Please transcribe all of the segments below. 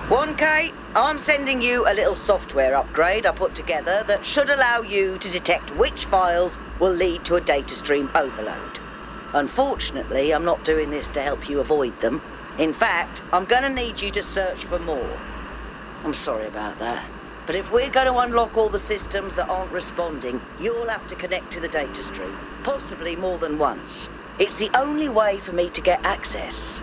1K, I'm sending you a little software upgrade I put together that should allow you to detect which files will lead to a data stream overload. Unfortunately, I'm not doing this to help you avoid them. In fact, I'm gonna need you to search for more. I'm sorry about that. But if we're going to unlock all the systems that aren't responding, you'll have to connect to the data stream, possibly more than once. It's the only way for me to get access.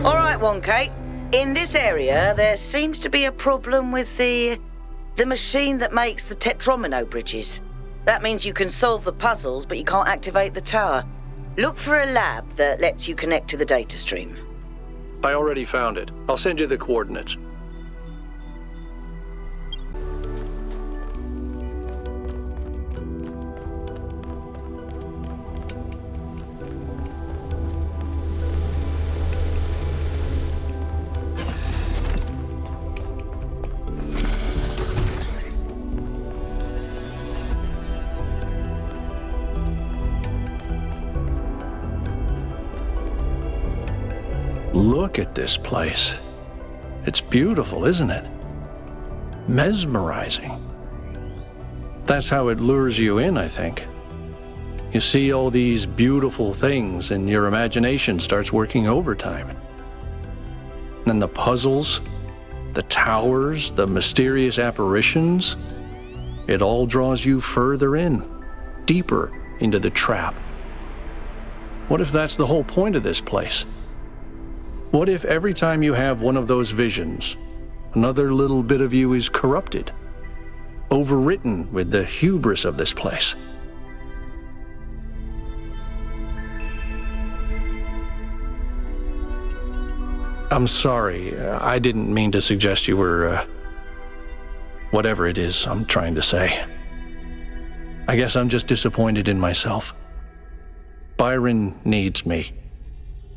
All right, 1K. In this area, there seems to be a problem with the machine that makes the tetromino bridges. That means you can solve the puzzles, but you can't activate the tower. Look for a lab that lets you connect to the data stream. I already found it. I'll send you the coordinates. Look at this place. It's beautiful, isn't it? Mesmerizing. That's how it lures you in, I think. You see all these beautiful things and your imagination starts working overtime. And the puzzles, the towers, the mysterious apparitions, it all draws you further in, deeper into the trap. What if that's the whole point of this place? What if every time you have one of those visions, another little bit of you is corrupted, overwritten with the hubris of this place? I'm sorry, I didn't mean to suggest you were, whatever it is I'm trying to say. I guess I'm just disappointed in myself. Byron needs me.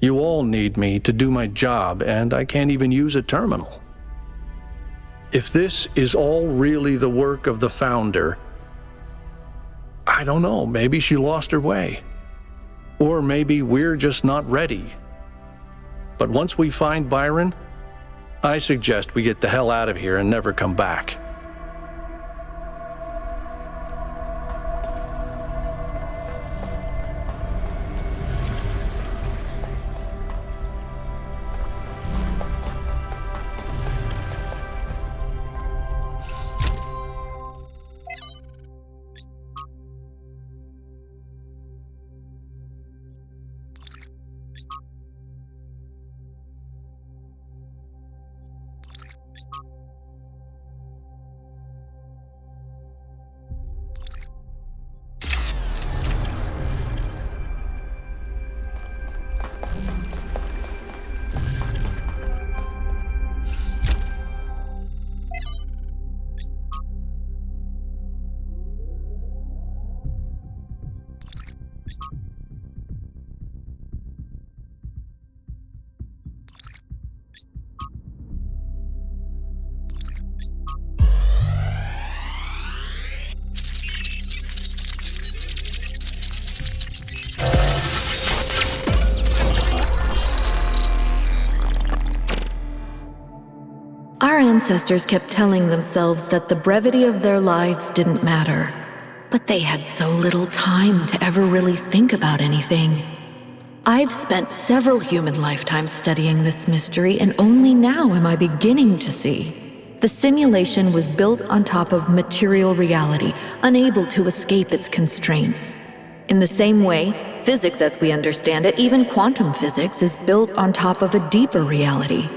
You all need me to do my job, and I can't even use a terminal. If this is all really the work of the founder, I don't know, maybe she lost her way. Or maybe we're just not ready. But once we find Byron, I suggest we get the hell out of here and never come back. Our ancestors kept telling themselves that the brevity of their lives didn't matter, but they had so little time to ever really think about anything. I've spent several human lifetimes studying this mystery, and only now am I beginning to see. The simulation was built on top of material reality, unable to escape its constraints. In the same way, physics as we understand it, even quantum physics, is built on top of a deeper reality.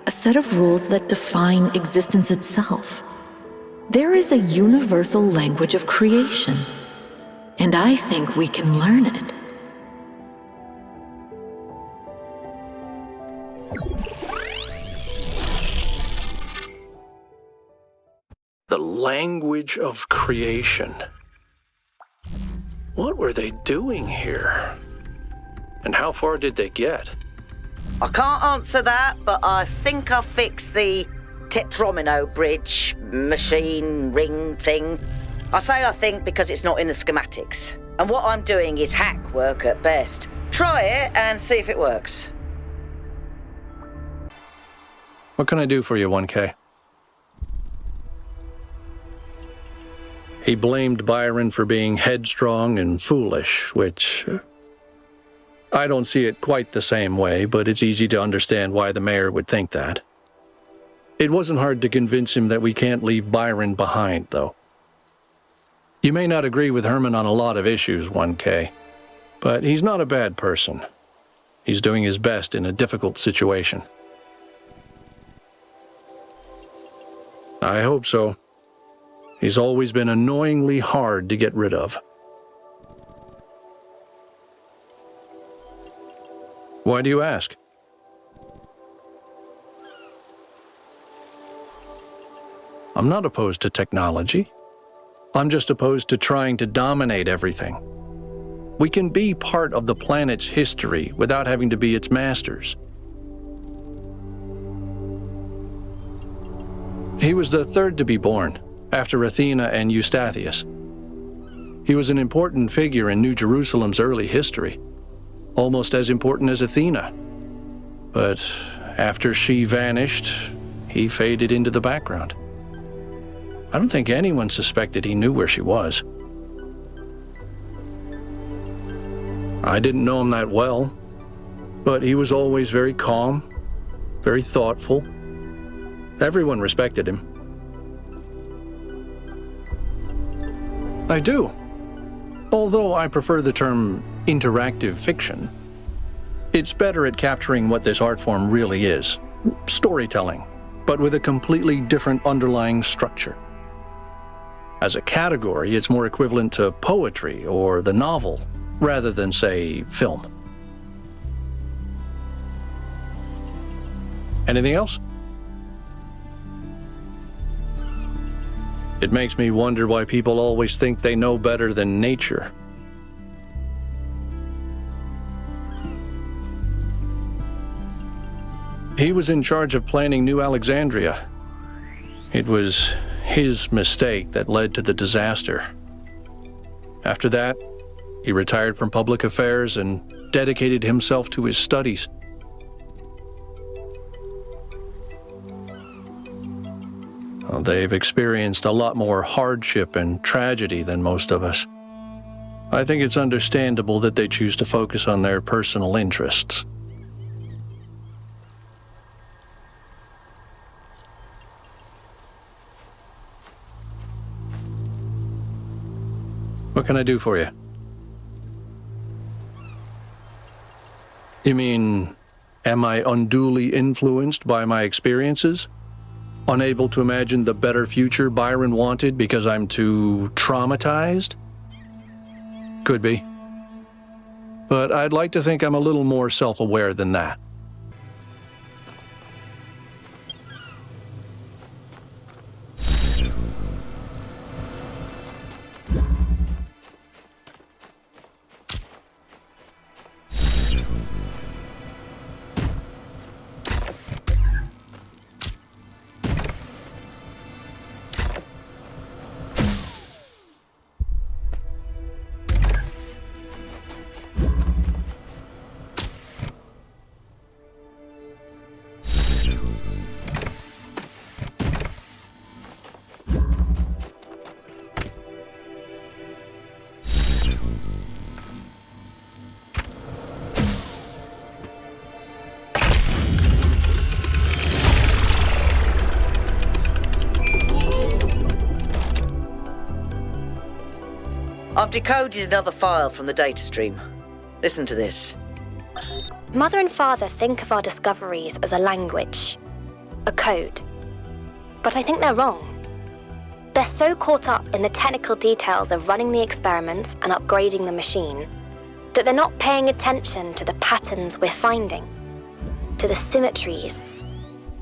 A set of rules that define existence itself. There is a universal language of creation, and I think we can learn it. The language of creation. What were they doing here? And how far did they get? I can't answer that, but I think I fixed the tetromino bridge, machine, ring thing. I say I think because it's not in the schematics. And what I'm doing is hack work at best. Try it and see if it works. What can I do for you, 1K? He blamed Byron for being headstrong and foolish, which I don't see it quite the same way, but it's easy to understand why the mayor would think that. It wasn't hard to convince him that we can't leave Byron behind, though. You may not agree with Herman on a lot of issues, 1K, but he's not a bad person. He's doing his best in a difficult situation. I hope so. He's always been annoyingly hard to get rid of. Why do you ask? I'm not opposed to technology. I'm just opposed to trying to dominate everything. We can be part of the planet's history without having to be its masters. He was the third to be born, after Athena and Eustathius. He was an important figure in New Jerusalem's early history, almost as important as Athena. But after she vanished, he faded into the background. I don't think anyone suspected he knew where she was. I didn't know him that well, but he was always very calm, very thoughtful. Everyone respected him. I do. Although I prefer the term interactive fiction. It's better at capturing what this art form really is. Storytelling, but with a completely different underlying structure. As a category, it's more equivalent to poetry or the novel, rather than, say, film. Anything else? It makes me wonder why people always think they know better than nature. He was in charge of planning New Alexandria. It was his mistake that led to the disaster. After that, he retired from public affairs and dedicated himself to his studies. Well, they've experienced a lot more hardship and tragedy than most of us. I think it's understandable that they choose to focus on their personal interests. What can I do for you? You mean, am I unduly influenced by my experiences? Unable to imagine the better future Byron wanted because I'm too traumatized? Could be. But I'd like to think I'm a little more self-aware than that. I've decoded another file from the data stream. Listen to this. Mother and father think of our discoveries as a language, a code. But I think they're wrong. They're so caught up in the technical details of running the experiments and upgrading the machine that they're not paying attention to the patterns we're finding, to the symmetries,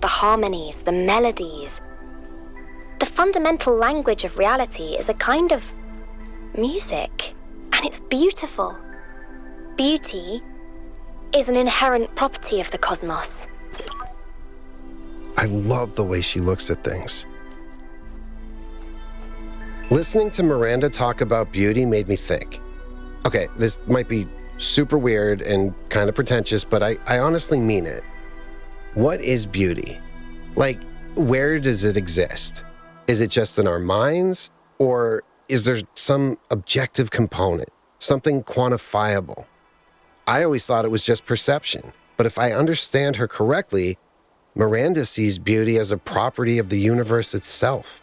the harmonies, the melodies, the fundamental language of reality is a kind of music, and it's beautiful. Beauty is an inherent property of the cosmos. I love the way she looks at things. Listening to Miranda talk about beauty made me think. Okay, this might be super weird and kind of pretentious, but I honestly mean it. What is beauty? Like, where does it exist? Is it just in our minds? Or is there some objective component, something quantifiable? I always thought it was just perception, but if I understand her correctly, Miranda sees beauty as a property of the universe itself.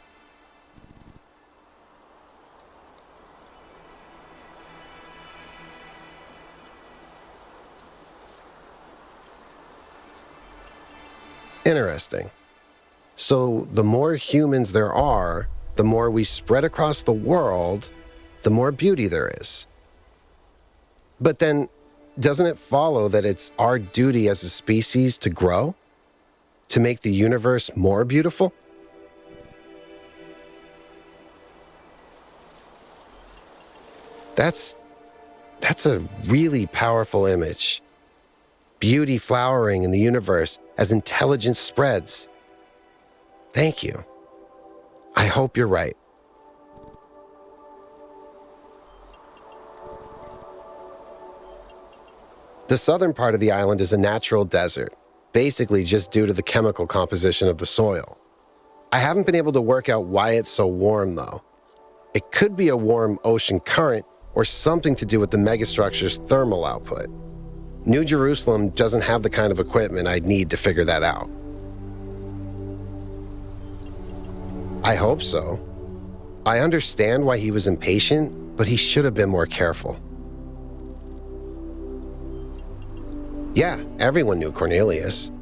Interesting. So the more humans there are, the more we spread across the world, the more beauty there is. But then, doesn't it follow that it's our duty as a species to grow? To make the universe more beautiful? That's a really powerful image. Beauty flowering in the universe as intelligence spreads. Thank you. I hope you're right. The southern part of the island is a natural desert, basically just due to the chemical composition of the soil. I haven't been able to work out why it's so warm, though. It could be a warm ocean current or something to do with the megastructure's thermal output. New Jerusalem doesn't have the kind of equipment I'd need to figure that out. I hope so. I understand why he was impatient, but he should have been more careful. Yeah, everyone knew Cornelius.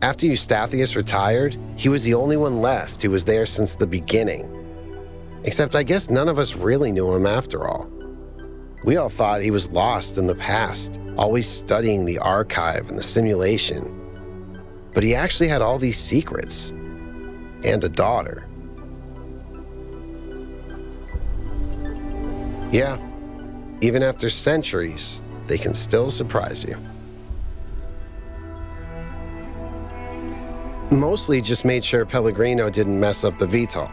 After Eustathius retired, he was the only one left who was there since the beginning. Except I guess none of us really knew him after all. We all thought he was lost in the past, always studying the archive and the simulation. But he actually had all these secrets. And a daughter. Yeah, even after centuries, they can still surprise you. Mostly just made sure Pellegrino didn't mess up the VTOL.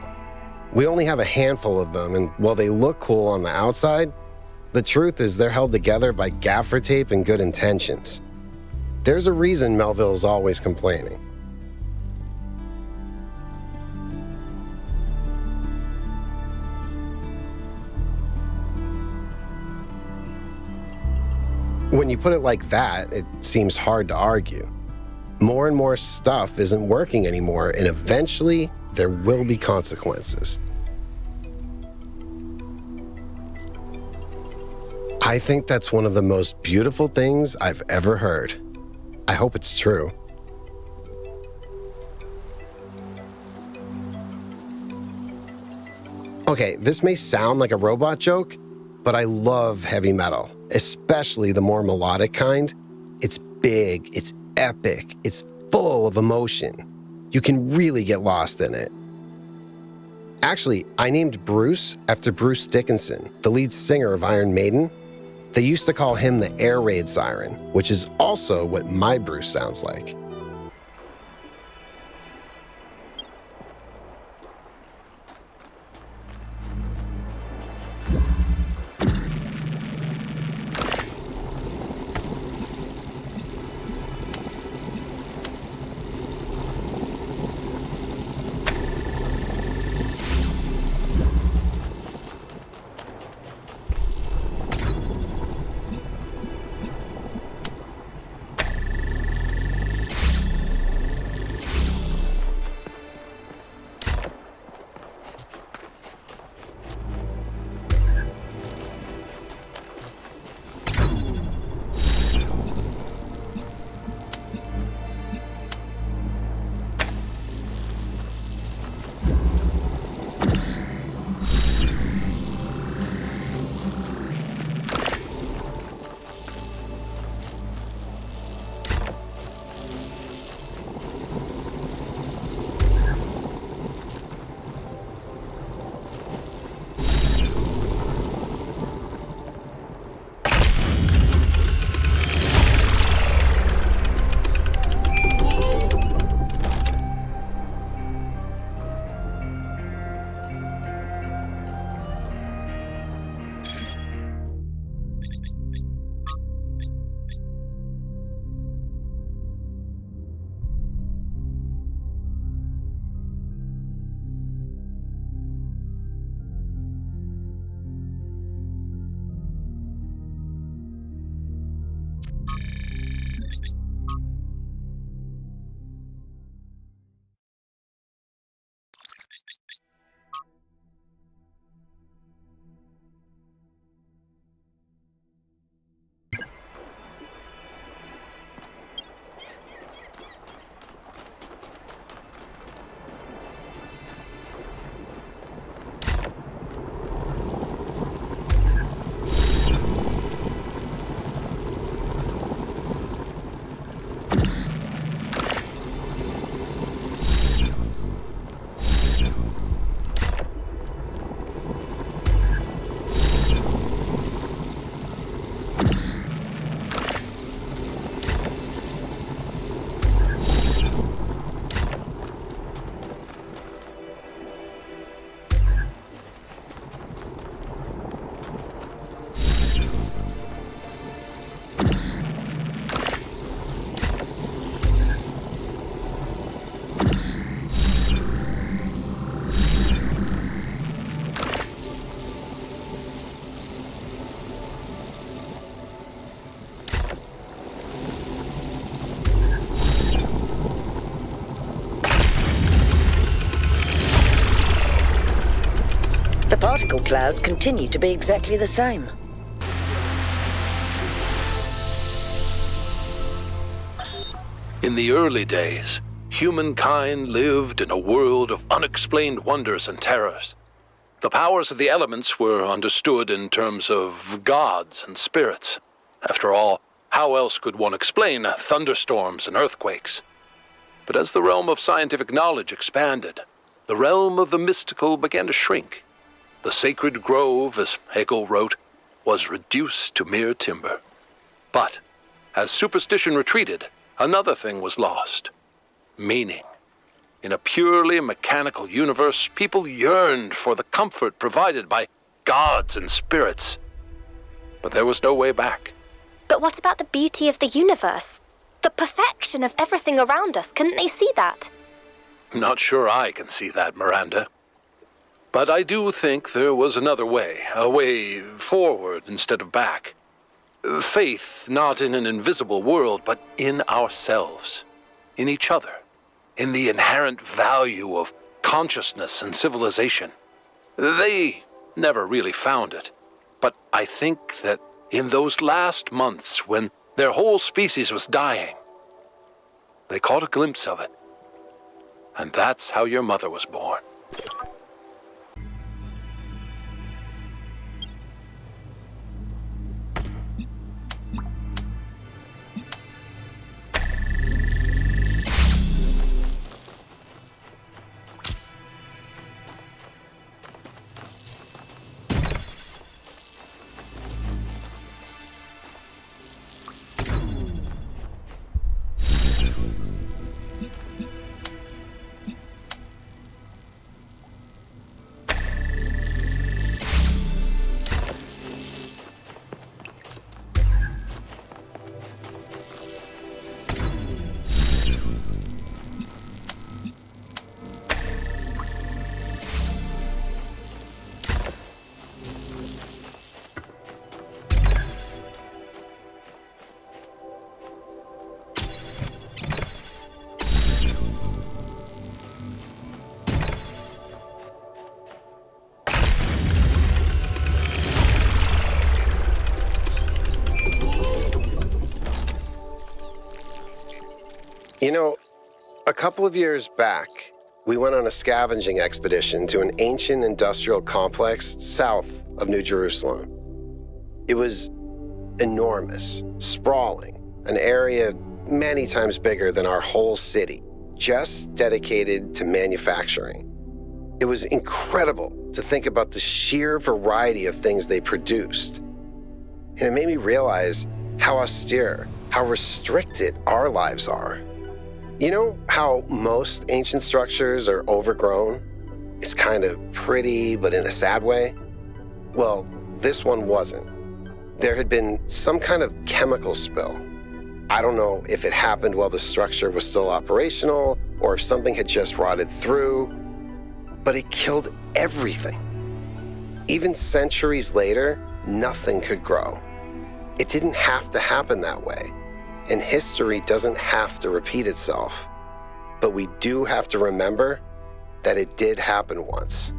We only have a handful of them, and while they look cool on the outside, the truth is they're held together by gaffer tape and good intentions. There's a reason Melville's always complaining. When you put it like that, it seems hard to argue. More and more stuff isn't working anymore, and eventually there will be consequences. I think that's one of the most beautiful things I've ever heard. I hope it's true. Okay, this may sound like a robot joke, but I love heavy metal, especially the more melodic kind. It's big, it's epic, it's full of emotion. You can really get lost in it. Actually, I named Bruce after Bruce Dickinson, the lead singer of Iron Maiden. They used to call him the air raid siren, which is also what my Bruce sounds like. particle clouds continue to be exactly the same. In the early days, humankind lived in a world of unexplained wonders and terrors. The powers of the elements were understood in terms of gods and spirits. After all, how else could one explain thunderstorms and earthquakes? But as the realm of scientific knowledge expanded, the realm of the mystical began to shrink. The sacred grove, as Hegel wrote, was reduced to mere timber. But as superstition retreated, another thing was lost: meaning. In a purely mechanical universe, people yearned for the comfort provided by gods and spirits. But there was no way back. But what about the beauty of the universe? The perfection of everything around us, couldn't they see that? Not sure I can see that, Miranda. But I do think there was another way, a way forward instead of back. Faith not in an invisible world, but in ourselves, in each other, in the inherent value of consciousness and civilization. They never really found it, but I think that in those last months when their whole species was dying, they caught a glimpse of it. And that's how your mother was born. You know, a couple of years back, we went on a scavenging expedition to an ancient industrial complex south of New Jerusalem. It was enormous, sprawling, an area many times bigger than our whole city, just dedicated to manufacturing. It was incredible to think about the sheer variety of things they produced. And it made me realize how austere, how restricted our lives are. You know how most ancient structures are overgrown? It's kind of pretty, but in a sad way. Well, this one wasn't. There had been some kind of chemical spill. I don't know if it happened while the structure was still operational or if something had just rotted through, but it killed everything. Even centuries later, nothing could grow. It didn't have to happen that way. And history doesn't have to repeat itself. But we do have to remember that it did happen once.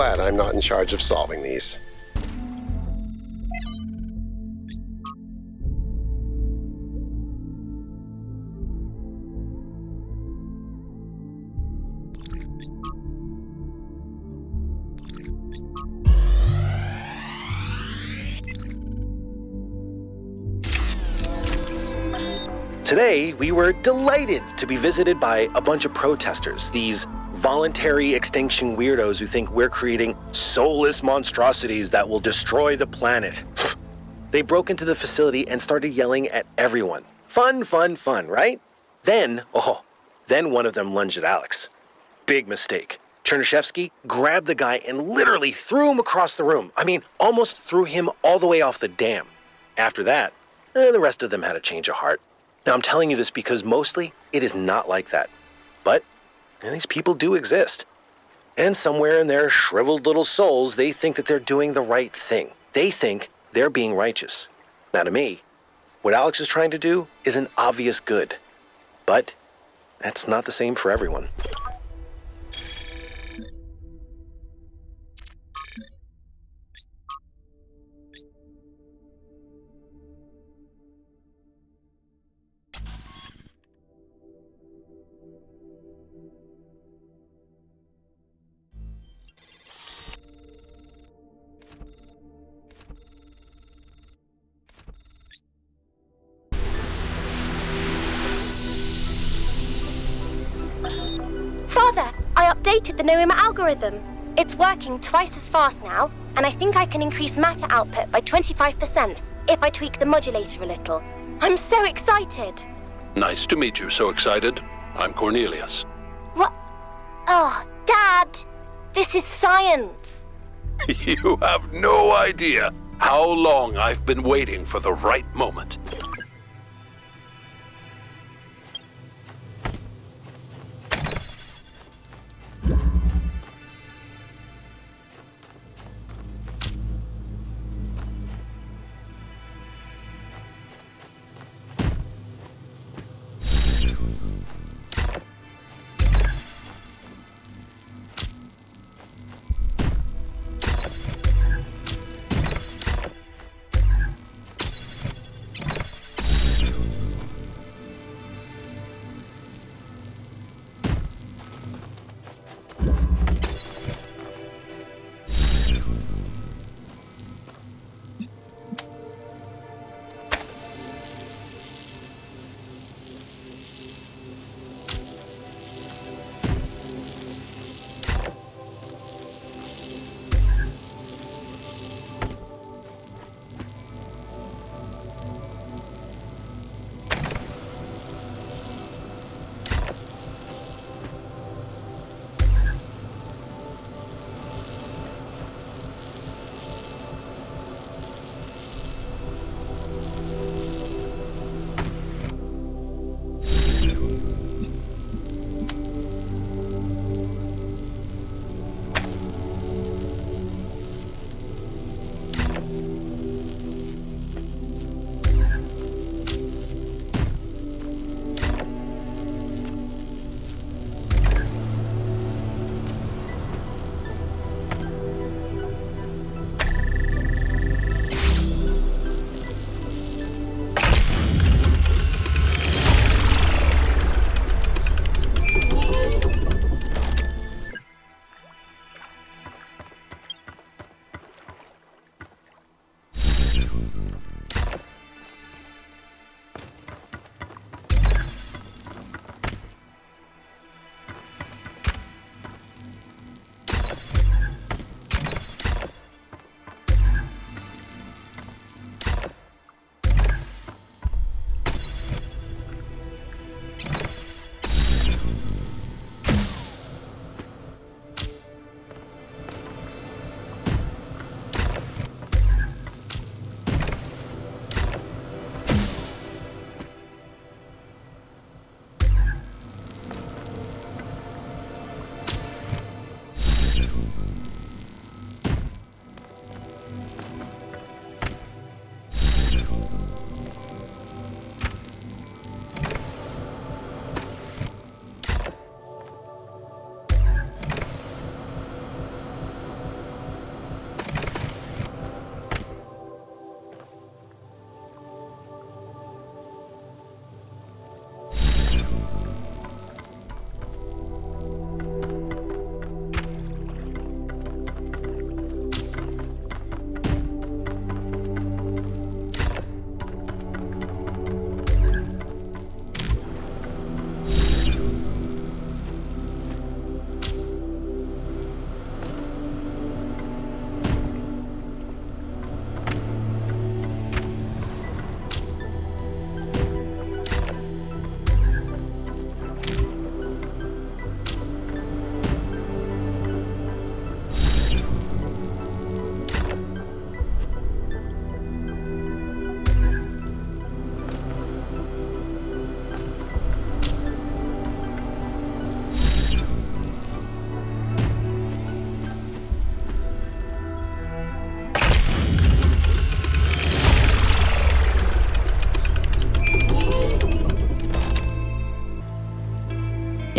glad I'm not in charge of solving these. Today, we were delighted to be visited by a bunch of protesters, these voluntary extinction weirdos who think we're creating soulless monstrosities that will destroy the planet. They broke into the facility and started yelling at everyone. Fun, fun, fun, right? Then one of them lunged at Alex. Big mistake. Chernyshevsky grabbed the guy and literally threw him across the room. I mean, almost threw him all the way off the dam. After that, the rest of them had a change of heart. Now, I'm telling you this because mostly it is not like that. But these people do exist. And somewhere in their shriveled little souls, they think that they're doing the right thing. They think they're being righteous. Now, to me, what Alex is trying to do is an obvious good. But that's not the same for everyone. Father, I updated the novem algorithm. It's working twice as fast now, and I think I can increase matter output by 25% if I tweak the modulator a little. I'm so excited. Nice to meet you, so excited. I'm Cornelius. What? Oh, Dad, this is science. You have no idea how long I've been waiting for the right moment.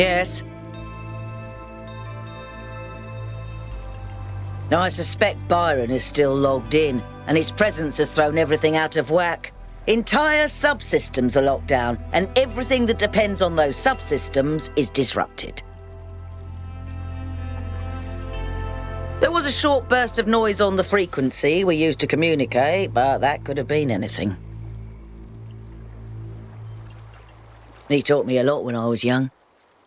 Yes. Now, I suspect Byron is still logged in, and his presence has thrown everything out of whack. Entire subsystems are locked down, and everything that depends on those subsystems is disrupted. There was a short burst of noise on the frequency we used to communicate, but that could have been anything. He taught me a lot when I was young.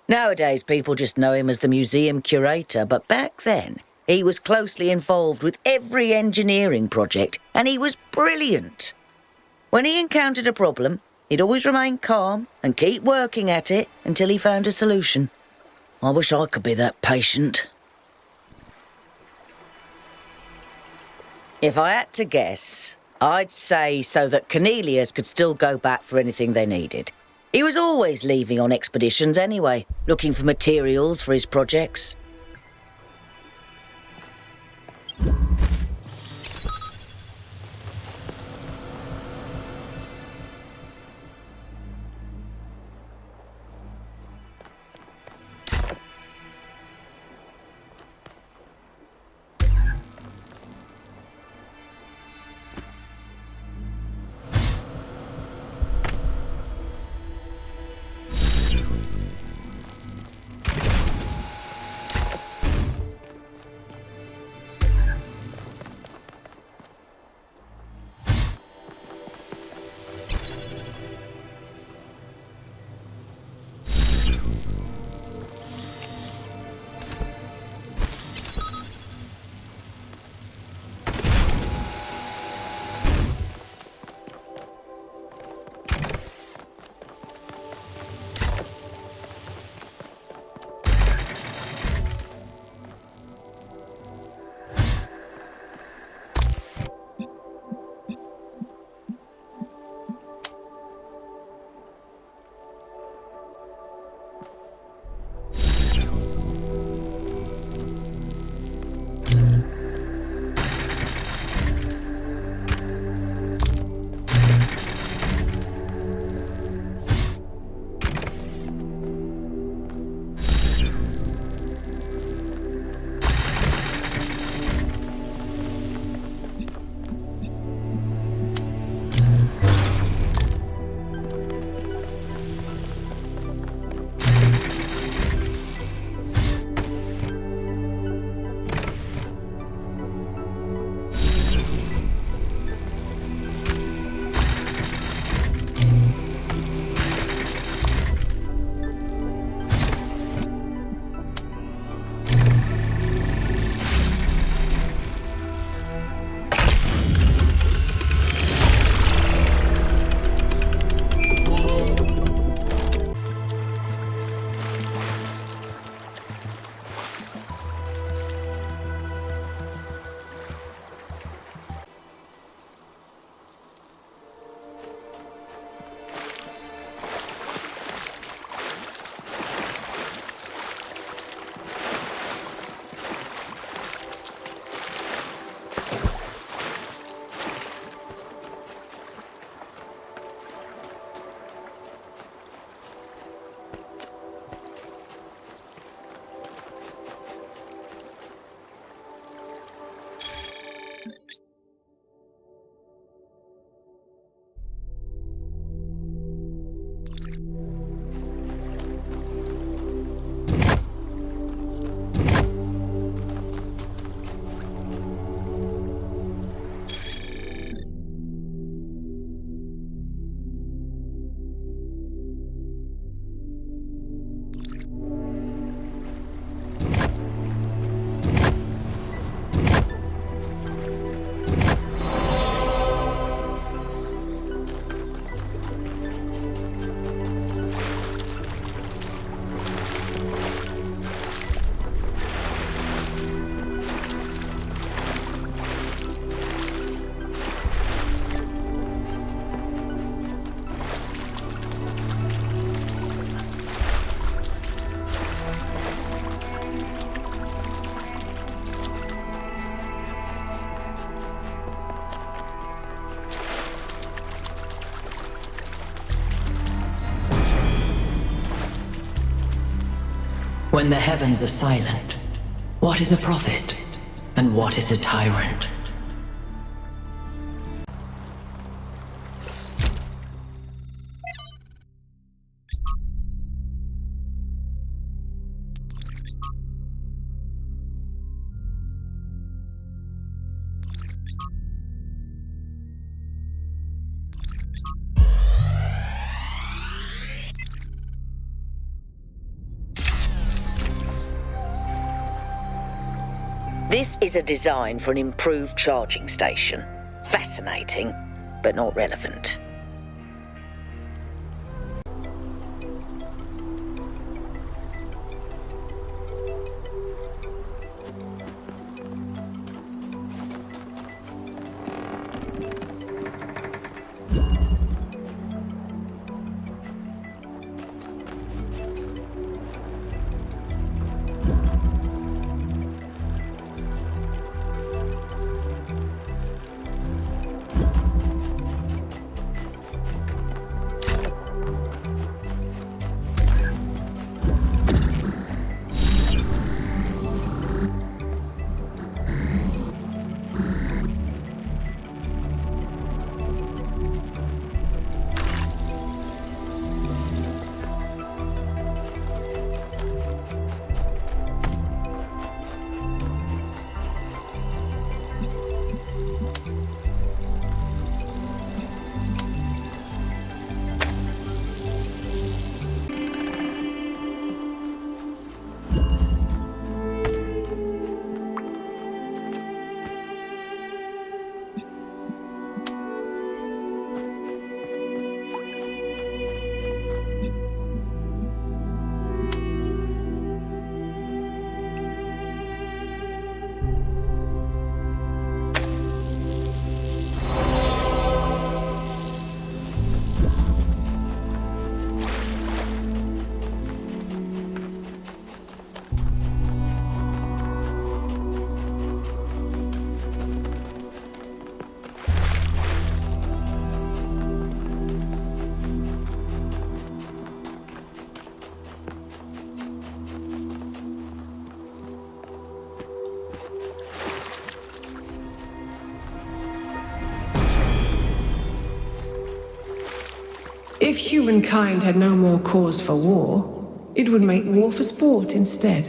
Nowadays, people just know him as the museum curator, but back then, he was closely involved with every engineering project, and he was brilliant. When he encountered a problem, he'd always remain calm and keep working at it until he found a solution. I wish I could be that patient. If I had to guess, I'd say so that Cornelius could still go back for anything they needed. He was always leaving on expeditions anyway, looking for materials for his projects. When the heavens are silent, what is a prophet and what is a tyrant? This is a design for an improved charging station. Fascinating, but not relevant. If humankind had no more cause for war, it would make war for sport instead.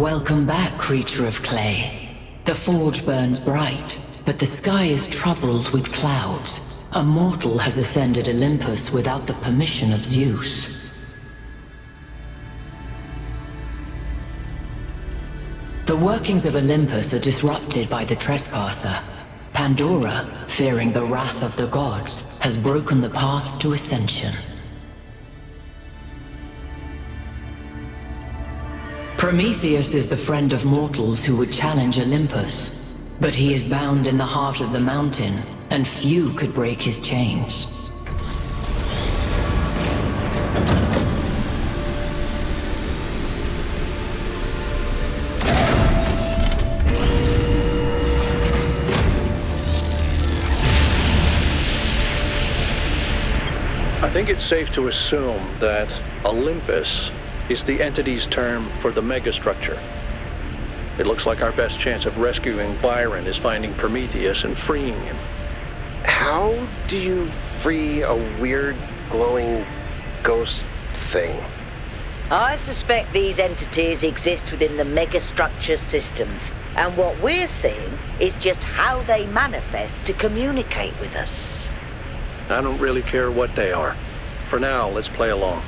Welcome back, creature of clay. The forge burns bright, but the sky is troubled with clouds. A mortal has ascended Olympus without the permission of Zeus. The workings of Olympus are disrupted by the trespasser. Pandora, fearing the wrath of the gods, has broken the paths to ascension. Prometheus is the friend of mortals who would challenge Olympus, but he is bound in the heart of the mountain, and few could break his chains. I think it's safe to assume that Olympus is the entity's term for the megastructure. It looks like our best chance of rescuing Byron is finding Prometheus and freeing him. How do you free a weird, glowing ghost thing? I suspect these entities exist within the megastructure systems, and what we're seeing is just how they manifest to communicate with us. I don't really care what they are. For now, let's play along.